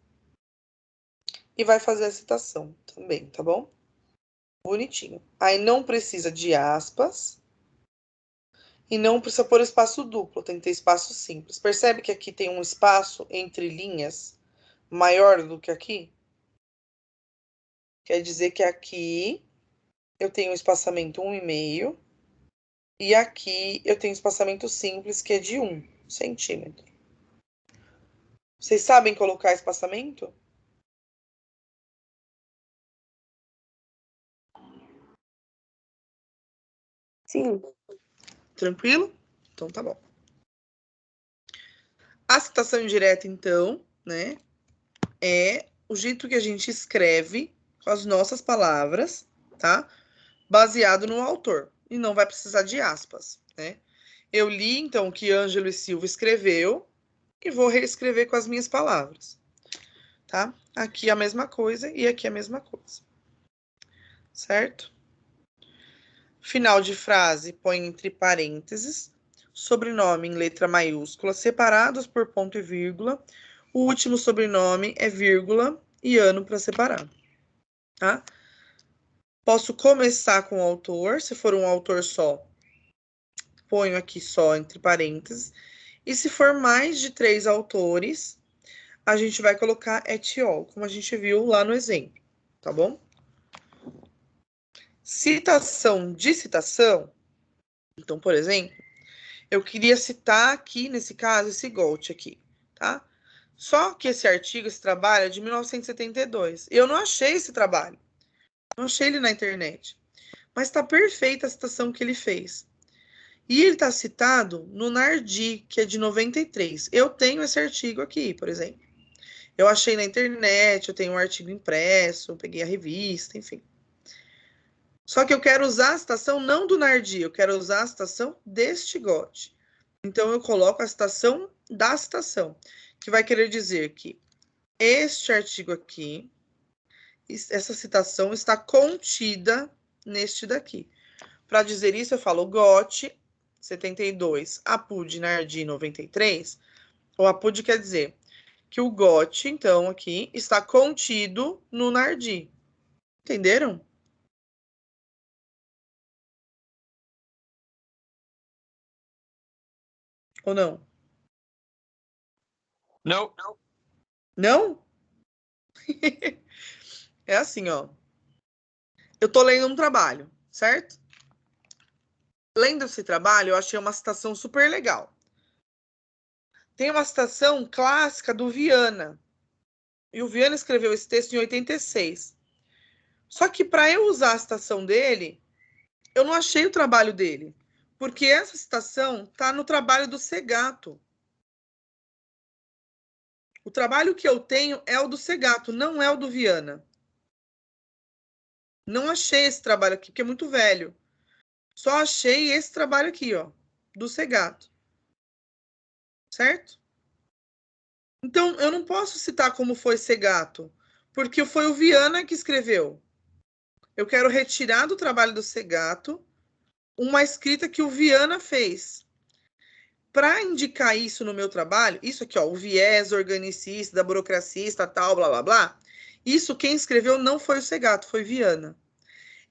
E vai fazer a citação também, tá bom? Bonitinho. Aí não precisa de aspas. E não precisa pôr espaço duplo, tem que ter espaço simples. Percebe que aqui tem um espaço entre linhas maior do que aqui? Quer dizer que aqui eu tenho um espaçamento 1,5 e aqui eu tenho um espaçamento simples que é de 1 centímetro. Vocês sabem colocar espaçamento? Sim. Tranquilo? Então tá bom. A citação indireta, então, né, é o jeito que a gente escreve com as nossas palavras, tá? Baseado no autor. E não vai precisar de aspas, né? Eu li, então, o que Ângelo e Silva escreveu e vou reescrever com as minhas palavras, tá? Aqui a mesma coisa e aqui a mesma coisa. Certo? Final de frase, põe entre parênteses, sobrenome em letra maiúscula, separados por ponto e vírgula. O último sobrenome é vírgula e ano para separar, tá? Posso começar com o autor, se for um autor só, ponho aqui só entre parênteses. E se for mais de 3 autores, a gente vai colocar et al, como a gente viu lá no exemplo, tá bom? Citação de citação. Então, por exemplo, eu queria citar aqui, nesse caso, esse Goethe aqui, tá? Só que esse artigo, esse trabalho é de 1972. Eu não achei esse trabalho. Não achei ele na internet. Mas está perfeita a citação que ele fez. E ele está citado no Nardi, que é de 93. Eu tenho esse artigo aqui, por exemplo. Eu achei na internet, eu tenho um artigo impresso, eu peguei a revista, enfim. Só que eu quero usar a citação não do Nardi, eu quero usar a citação deste Goethe. Então, eu coloco a citação da citação, que vai querer dizer que este artigo aqui, essa citação está contida neste daqui. Para dizer isso, eu falo Goethe, 72, Apud, Nardi, 93. O Apud quer dizer que o Goethe, então, aqui, está contido no Nardi. Entenderam? Ou não? Não. Não? É assim, ó. Eu tô lendo um trabalho, certo? Lendo esse trabalho, eu achei uma citação super legal. Tem uma citação clássica do Viana. E o Viana escreveu esse texto em 86. Só que para eu usar a citação dele, eu não achei o trabalho dele. Porque essa citação está no trabalho do Segato. O trabalho que eu tenho é o do Segato, não é o do Viana. Não achei esse trabalho aqui, porque é muito velho. Só achei esse trabalho aqui, ó. do Segato. Certo? Então, eu não posso citar como foi Segato, porque foi o Viana que escreveu. Eu quero retirar do trabalho do Segato uma escrita que o Viana fez. Para indicar isso no meu trabalho, isso aqui, ó, o viés organicista, da burocracista, tal, blá, blá, blá, isso quem escreveu não foi o Segato, foi Viana.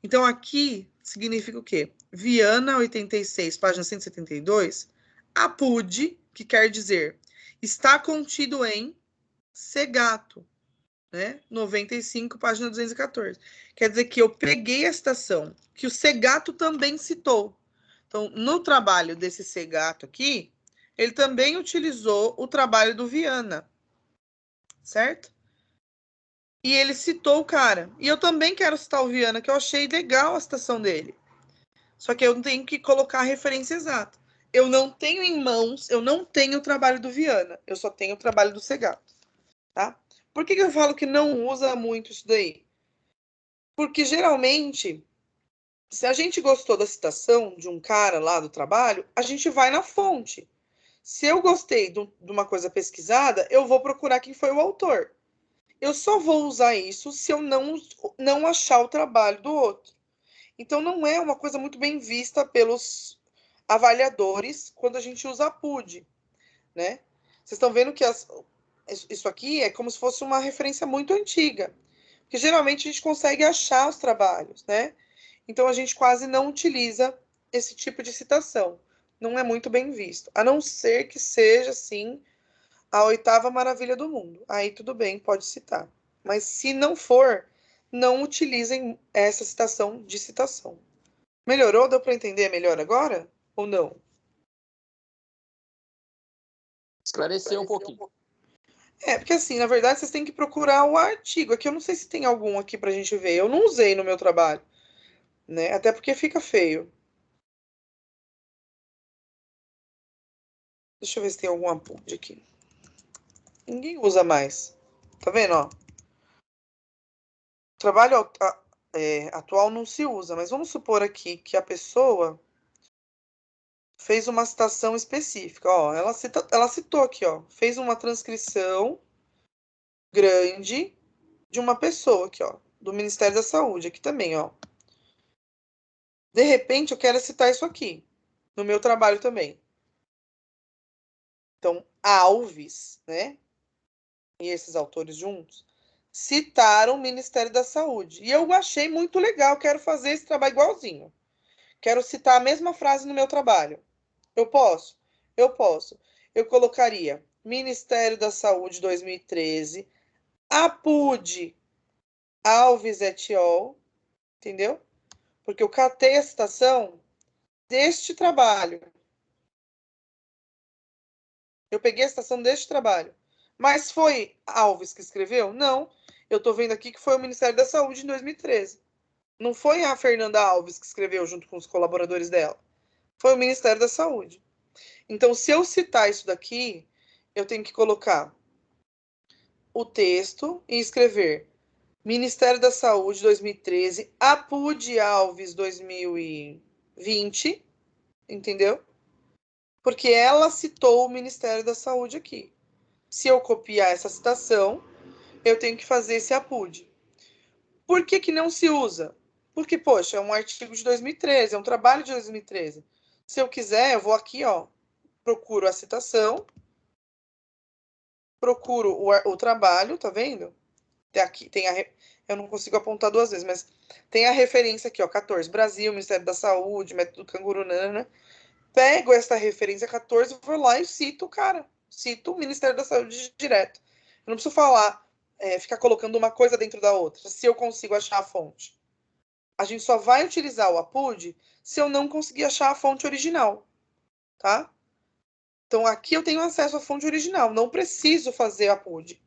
Então, aqui significa o quê? Viana, 86, página 172, apud, que quer dizer, está contido em Segato, né? 95, página 214. Quer dizer que eu peguei a citação que o Segato também citou. Então, no trabalho desse Segato aqui, ele também utilizou o trabalho do Viana, certo? E ele citou o cara. E eu também quero citar o Viana, que eu achei legal a citação dele. Só que eu tenho que colocar a referência exata. Eu não tenho em mãos, eu não tenho o trabalho do Viana, eu só tenho o trabalho do Segato, tá? Por que eu falo que não usa muito isso daí? Porque geralmente, se a gente gostou da citação de um cara lá do trabalho, a gente vai na fonte. Se eu gostei de uma coisa pesquisada, eu vou procurar quem foi o autor. Eu só vou usar isso se eu não achar o trabalho do outro. Então, não é uma coisa muito bem vista pelos avaliadores quando a gente usa a PUD, né? Vocês estão vendo que isso aqui é como se fosse uma referência muito antiga, porque geralmente a gente consegue achar os trabalhos, né? Então, a gente quase não utiliza esse tipo de citação. Não é muito bem visto, a não ser que seja, sim, a oitava maravilha do mundo. Aí tudo bem, pode citar. Mas se não for, não utilizem essa citação de citação. Melhorou? Deu para entender melhor agora? Ou não? Esclareceu um pouquinho. É, porque assim, na verdade, vocês têm que procurar o artigo. Aqui eu não sei se tem algum aqui pra gente ver. Eu não usei no meu trabalho, né? Até porque fica feio. Deixa eu ver se tem algum apunte aqui. Ninguém usa mais. Tá vendo, ó? Trabalho atual não se usa, mas vamos supor aqui que a pessoa fez uma citação específica. Ó, ela citou aqui, ó, fez uma transcrição grande de uma pessoa aqui, ó, do Ministério da Saúde, aqui também, ó. De repente, eu quero citar isso aqui, no meu trabalho também. Então, Alves, né, e esses autores juntos, citaram o Ministério da Saúde. E eu achei muito legal, quero fazer esse trabalho igualzinho. Quero citar a mesma frase no meu trabalho. Eu posso? Eu posso. Eu colocaria Ministério da Saúde 2013, APUD Alves et al., entendeu? Porque eu catei a citação deste trabalho. Eu peguei a citação deste trabalho. Mas foi Alves que escreveu? Não. Eu estou vendo aqui que foi o Ministério da Saúde em 2013. Não foi a Fernanda Alves que escreveu junto com os colaboradores dela. Foi o Ministério da Saúde. Então, se eu citar isso daqui, eu tenho que colocar o texto e escrever Ministério da Saúde 2013, APUD Alves 2020, entendeu? Porque ela citou o Ministério da Saúde aqui. Se eu copiar essa citação, eu tenho que fazer esse APUD. Por que não se usa? Porque, poxa, é um artigo de 2013, é um trabalho de 2013. Se eu quiser, eu vou aqui, ó, procuro a citação, procuro o trabalho, tá vendo? Aqui tem eu não consigo apontar duas vezes, mas tem a referência aqui, ó, 14, Brasil, Ministério da Saúde, Método Canguru, nanana. Pego essa referência 14, vou lá e cito o cara. Cito o Ministério da Saúde direto. Eu não preciso falar, ficar colocando uma coisa dentro da outra, se eu consigo achar a fonte. A gente só vai utilizar o APUD se eu não conseguir achar a fonte original, tá? Então, aqui eu tenho acesso à fonte original, não preciso fazer APUD.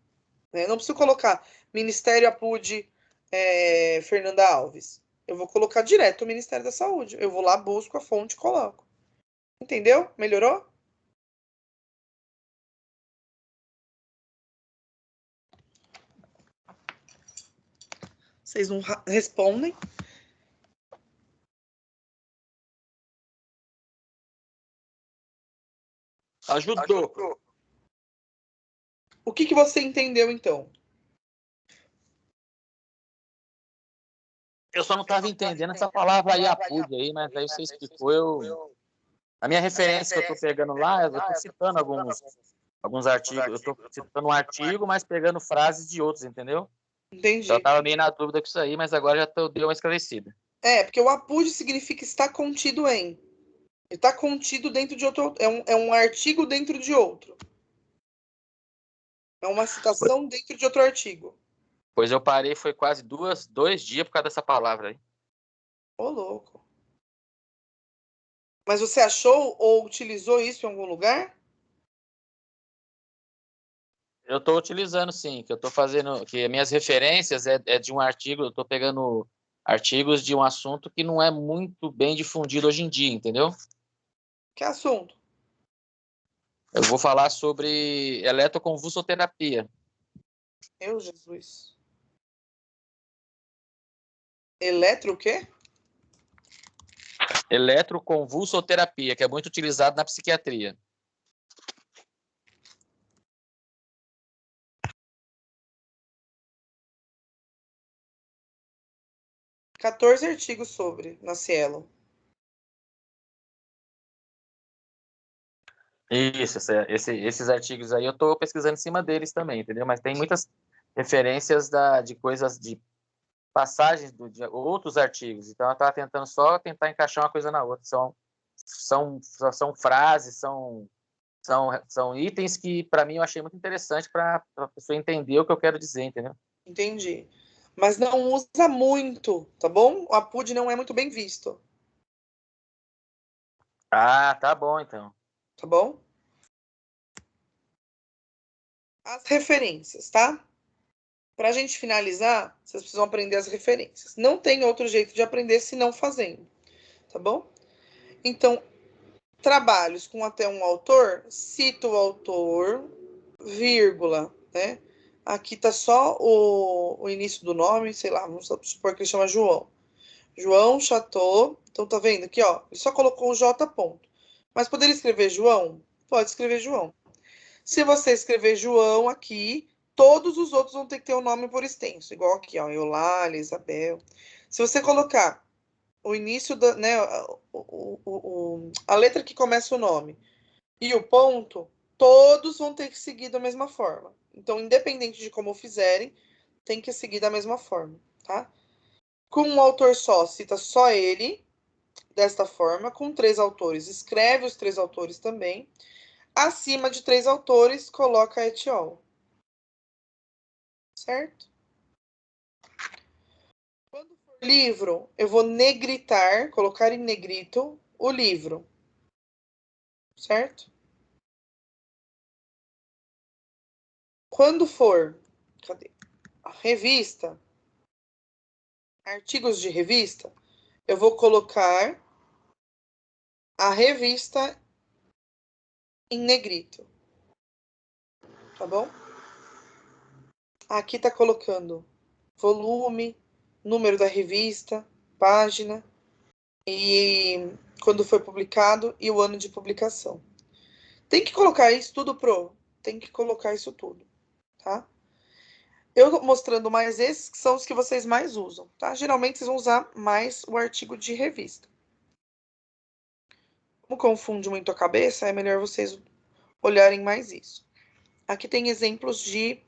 Né? Não preciso colocar Ministério APUD Fernanda Alves. Eu vou colocar direto o Ministério da Saúde. Eu vou lá, busco a fonte e coloco. Entendeu? Melhorou? Vocês não respondem. Ajudou. O que você entendeu, então? Eu só não estava entendendo essa palavra aí, apude aí, mas aí você explicou. A minha referência que eu estou pegando lá, eu estou citando alguns artigos. Eu estou citando um artigo, mas pegando frases de outros, entendeu? Entendi. Eu estava meio na dúvida com isso aí, mas agora já deu uma esclarecida. Porque o apude significa estar contido em. Ele está contido dentro de outro. É um artigo dentro de outro. É uma citação dentro de outro artigo. Pois eu parei, foi quase 2 dias por causa dessa palavra aí. Ô, louco. Mas você achou ou utilizou isso em algum lugar? Eu estou utilizando, sim, que eu estou fazendo, que minhas referências é de um artigo, eu estou pegando artigos de um assunto que não é muito bem difundido hoje em dia, entendeu? Que assunto? Eu vou falar sobre eletroconvulsoterapia. Meu Jesus. Eletro o quê? Eletroconvulsoterapia, que é muito utilizado na psiquiatria. — 14 artigos sobre, na Cielo. Isso, esses artigos aí eu estou pesquisando em cima deles também, entendeu? Mas tem muitas referências de coisas, de passagens de outros artigos. Então eu estava tentando só tentar encaixar uma coisa na outra. São frases, são itens que, para mim, eu achei muito interessante para a pessoa entender o que eu quero dizer, entendeu? Entendi. Mas não usa muito, tá bom? O apude não é muito bem visto, Ah, tá bom, então. tá bom? As referências, tá? Para a gente finalizar, vocês precisam aprender as referências. Não tem outro jeito de aprender senão fazendo, tá bom? Então, trabalhos com até um autor, cita o autor, vírgula, né? Aqui tá só o início do nome, sei lá, vamos supor que ele chama João. João Chateau. Então, tá vendo aqui, ó? Ele só colocou o J ponto. Mas poderia escrever João? Pode escrever João. Se você escrever João aqui, todos os outros vão ter que ter o nome por extenso. Igual aqui, ó. Eulália, Isabel. Se você colocar o início da, né, a letra que começa o nome e o ponto, todos vão ter que seguir da mesma forma. Então, independente de como fizerem, tem que seguir da mesma forma, tá? Com um autor só, cita só ele, desta forma. Com 3 autores, escreve os 3 autores também. Acima de 3 autores, coloca etiol. Certo? Quando for livro, eu vou negritar, colocar em negrito o livro. Certo? Quando for, cadê? A revista, artigos de revista, eu vou colocar a revista em negrito. Tá bom? Aqui tá colocando volume, número da revista, página e quando foi publicado e o ano de publicação. Tem que colocar isso tudo tem que colocar isso tudo, tá? Eu mostrando mais esses que são os que vocês mais usam, tá? Geralmente vocês vão usar mais o artigo de revista. Como confunde muito a cabeça, é melhor vocês olharem mais isso. Aqui tem exemplos de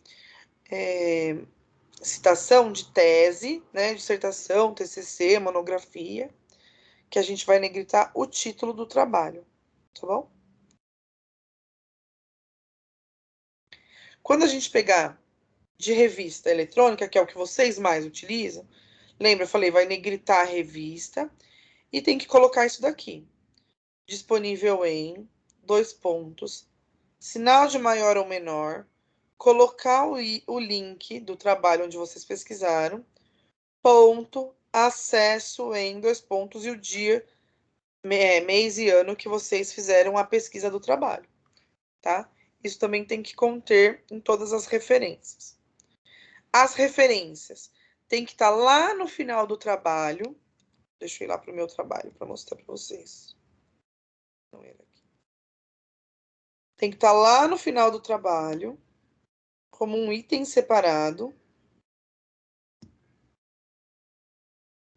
citação de tese, né, dissertação, TCC, monografia, que a gente vai negritar o título do trabalho, tá bom? Quando a gente pegar de revista eletrônica, que é o que vocês mais utilizam, lembra, eu falei, vai negritar a revista e tem que colocar isso daqui. Disponível em, 2 pontos, sinal de maior ou menor, colocar o link do trabalho onde vocês pesquisaram, ponto, acesso em, 2 pontos, e o dia, mês e ano que vocês fizeram a pesquisa do trabalho, tá? Isso também tem que conter em todas as referências. As referências tem que estar lá no final do trabalho. Deixa eu ir lá para o meu trabalho para mostrar para vocês. Não era aqui. Tem que estar lá no final do trabalho, como um item separado.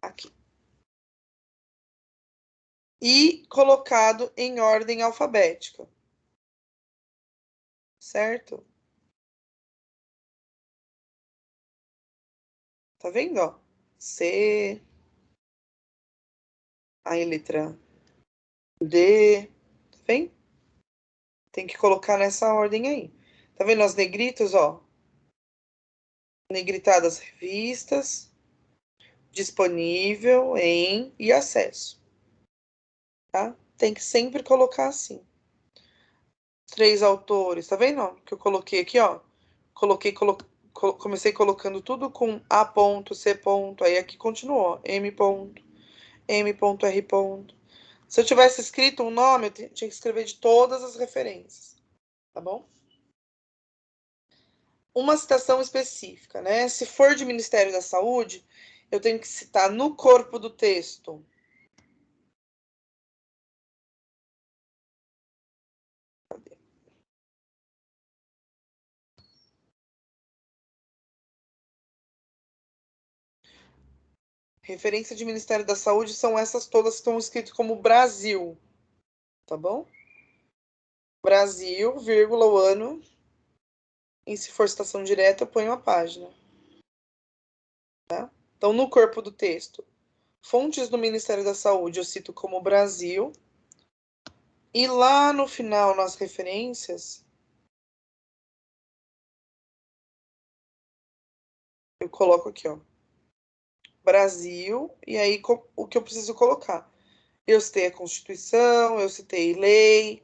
Aqui. E colocado em ordem alfabética. Certo? Tá vendo, ó? C. Aí, letra D. Tá vendo? Tem que colocar nessa ordem aí. Tá vendo as negritas, ó? Negritadas revistas. Disponível em e acesso. Tá? Tem que sempre colocar assim. 3 autores, tá vendo? Ó? Que eu coloquei aqui, ó. Comecei colocando tudo com A ponto, C ponto, aí aqui continuou, M ponto, M.R. Se eu tivesse escrito um nome, eu tinha que escrever de todas as referências, tá bom? Uma citação específica, né? Se for de Ministério da Saúde, eu tenho que citar no corpo do texto. Referência de Ministério da Saúde são essas todas que estão escritas como Brasil, tá bom? Brasil, vírgula, o ano. E se for citação direta, eu ponho a página. Tá? Então, no corpo do texto, fontes do Ministério da Saúde, eu cito como Brasil. E lá no final, nas referências, eu coloco aqui, ó. Brasil, e aí o que eu preciso colocar? Eu citei a Constituição, eu citei lei,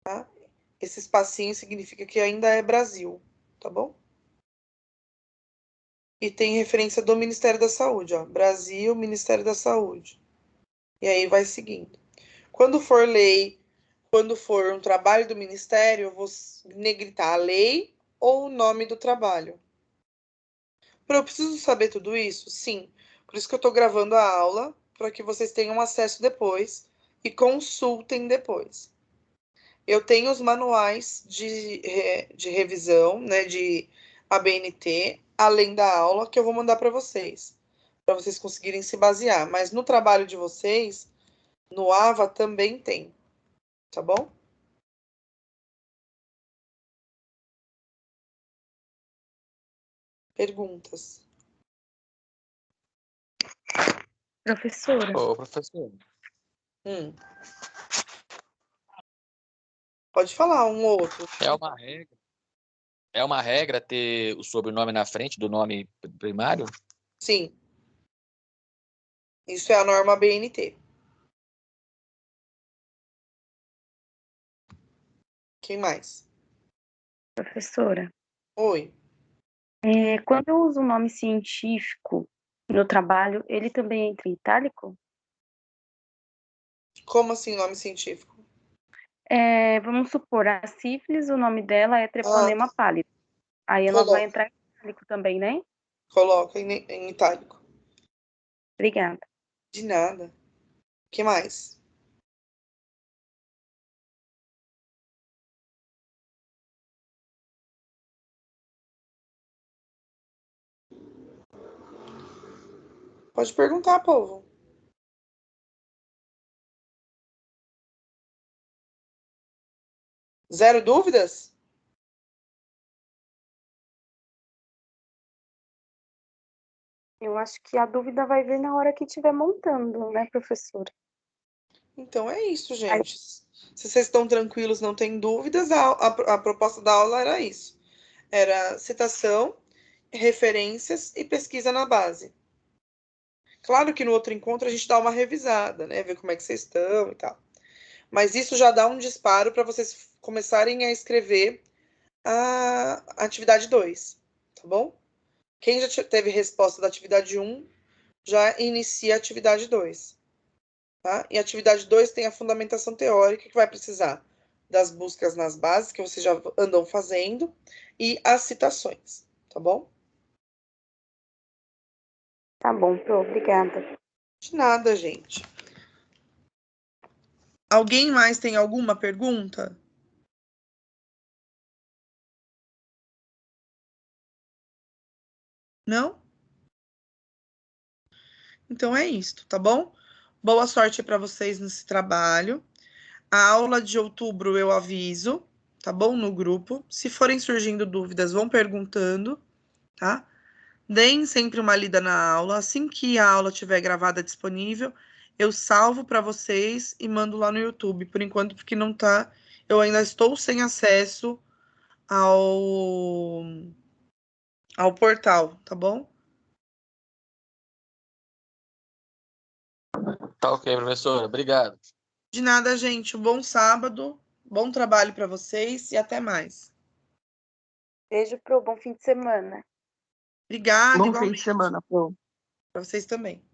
tá? Esse espacinho significa que ainda é Brasil, tá bom? E tem referência do Ministério da Saúde, ó. Brasil, Ministério da Saúde. E aí vai seguindo. Quando for lei, quando for um trabalho do Ministério, eu vou negritar a lei ou o nome do trabalho. Eu preciso saber tudo isso? Sim. Por isso que eu estou gravando a aula, para que vocês tenham acesso depois e consultem depois. Eu tenho os manuais de revisão, né, de ABNT, além da aula, que eu vou mandar para vocês conseguirem se basear. Mas no trabalho de vocês, no AVA também tem, tá bom? Perguntas? Professora, Ô, professor, Hum. Pode falar um ou outro. é uma regra ter o sobrenome na frente do nome primário? Sim. Isso é a norma BNT. Quem mais? professora, Oi. quando eu uso o nome científico no trabalho, ele também entra em itálico? Como assim nome científico? Vamos supor, a sífilis, o nome dela é Ah, treponema pálido. Aí ela vai coloca. entrar em itálico também, né? Coloca em itálico. Obrigada. De nada. Que mais? Pode perguntar, povo. Zero dúvidas? Eu acho que a dúvida vai vir na hora que estiver montando, né, professora? Então é isso, Aí, gente. Se vocês estão tranquilos, não tem dúvidas, a proposta da aula era isso. Era citação, referências e pesquisa na base. Claro que no outro encontro a gente dá uma revisada, né? Ver como é que vocês estão e tal. Mas isso já dá um disparo para vocês começarem a escrever a atividade 2, tá bom? Quem já teve resposta da atividade 1, já inicia a atividade 2, tá? E a atividade 2 tem a fundamentação teórica, que vai precisar das buscas nas bases, que vocês já andam fazendo, e as citações, tá bom? tá bom, Pro, obrigada. De nada, gente. Alguém mais tem alguma pergunta? Não? Então é isso, tá bom? Boa sorte para vocês nesse trabalho. A aula de outubro eu aviso, tá bom? No grupo. Se forem surgindo dúvidas, vão perguntando, tá? Deem sempre uma lida na aula. Assim que a aula estiver gravada disponível, eu salvo para vocês e mando lá no YouTube. Por enquanto, porque não tá. Eu ainda estou sem acesso ao portal, tá bom? Tá ok, professora. Obrigado. De nada, gente. Um bom sábado, bom trabalho para vocês e até mais. Beijo pro bom fim de semana. Obrigada, Bom fim igualmente. de semana, Pro. Para vocês também.